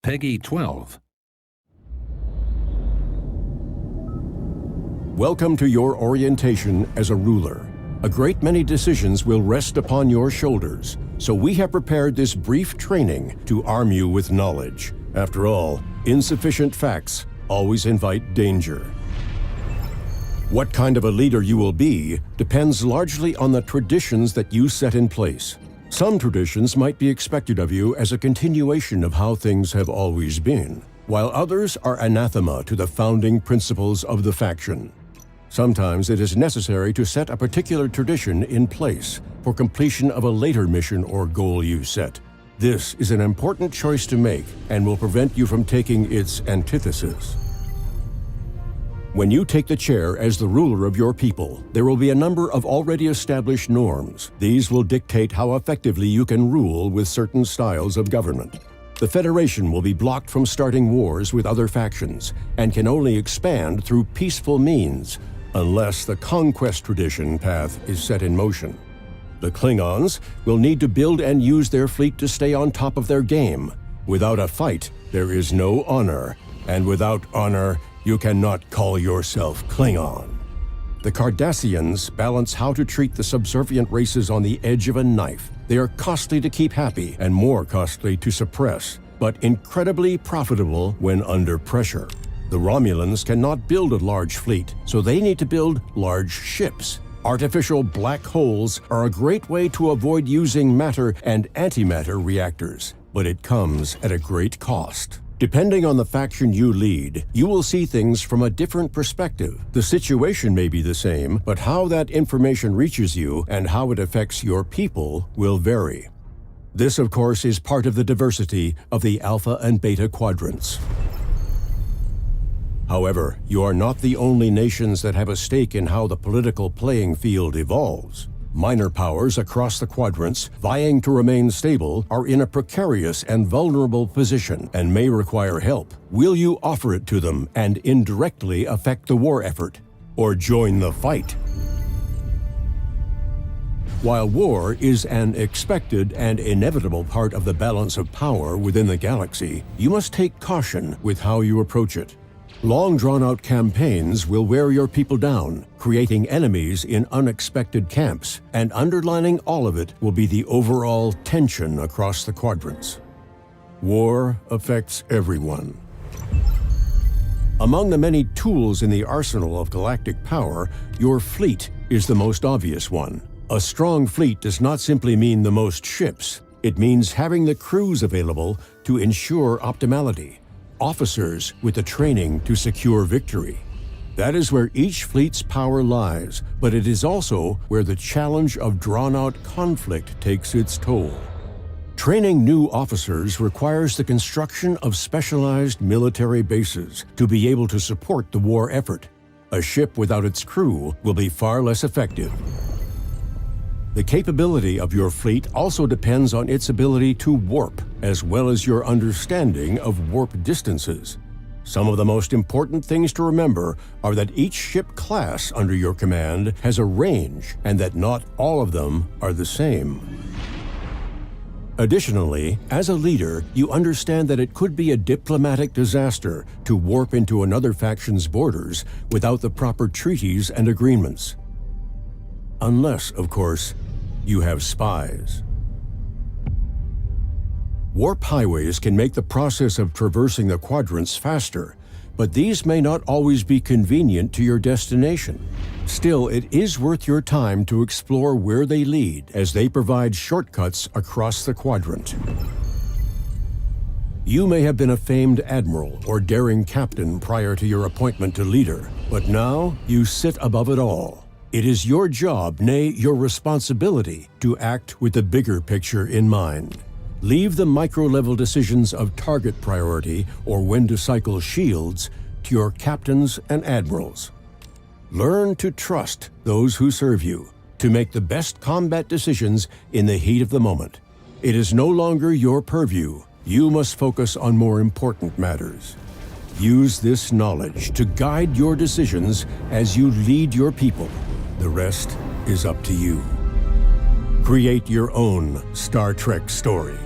Peggy 12. Welcome to your orientation as a ruler. A great many decisions will rest upon your shoulders, so we have prepared this brief training to arm you with knowledge. After all, insufficient facts always invite danger. What kind of a leader you will be depends largely on the traditions that you set in place. Some traditions might be expected of you as a continuation of how things have always been, while others are anathema to the founding principles of the faction. Sometimes it is necessary to set a particular tradition in place for completion of a later mission or goal you set. This is an important choice to make and will prevent you from taking its antithesis. When you take the chair as the ruler of your people, there will be a number of already established norms. These will dictate how effectively you can rule with certain styles of government. The Federation will be blocked from starting wars with other factions and can only expand through peaceful means, unless the conquest tradition path is set in motion. The Klingons will need to build and use their fleet to stay on top of their game. Without a fight, there is no honor, and without honor, you cannot call yourself Klingon. The Cardassians balance how to treat the subservient races on the edge of a knife. They are costly to keep happy and more costly to suppress, but incredibly profitable when under pressure. The Romulans cannot build a large fleet, so they need to build large ships. Artificial black holes are a great way to avoid using matter and antimatter reactors, but it comes at a great cost. Depending on the faction you lead, you will see things from a different perspective. The situation may be the same, but how that information reaches you and how it affects your people will vary. This, of course, is part of the diversity of the Alpha and Beta quadrants. However, you are not the only nations that have a stake in how the political playing field evolves. Minor powers across the quadrants, vying to remain stable, are in a precarious and vulnerable position and may require help. Will you offer it to them and indirectly affect the war effort, or join the fight? While war is an expected and inevitable part of the balance of power within the galaxy, you must take caution with how you approach it. Long drawn-out campaigns will wear your people down, creating enemies in unexpected camps, and underlining all of it will be the overall tension across the quadrants. War affects everyone. Among the many tools in the arsenal of galactic power, your fleet is the most obvious one. A strong fleet does not simply mean the most ships. It means having the crews available to ensure optimality. Officers with the training to secure victory. That is where each fleet's power lies, but it is also where the challenge of drawn-out conflict takes its toll. Training new officers requires the construction of specialized military bases to be able to support the war effort. A ship without its crew will be far less effective. The capability of your fleet also depends on its ability to warp, as well as your understanding of warp distances. Some of the most important things to remember are that each ship class under your command has a range, and that not all of them are the same. Additionally, as a leader, you understand that it could be a diplomatic disaster to warp into another faction's borders without the proper treaties and agreements. Unless, of course, you have spies. Warp highways can make the process of traversing the quadrants faster, but these may not always be convenient to your destination. Still, it is worth your time to explore where they lead, as they provide shortcuts across the quadrant. You may have been a famed admiral or daring captain prior to your appointment to leader, but now you sit above it all. It is your job, nay, your responsibility, to act with the bigger picture in mind. Leave the micro-level decisions of target priority or when to cycle shields to your captains and admirals. Learn to trust those who serve you, to make the best combat decisions in the heat of the moment. It is no longer your purview. You must focus on more important matters. Use this knowledge to guide your decisions as you lead your people. The rest is up to you. Create your own Star Trek story.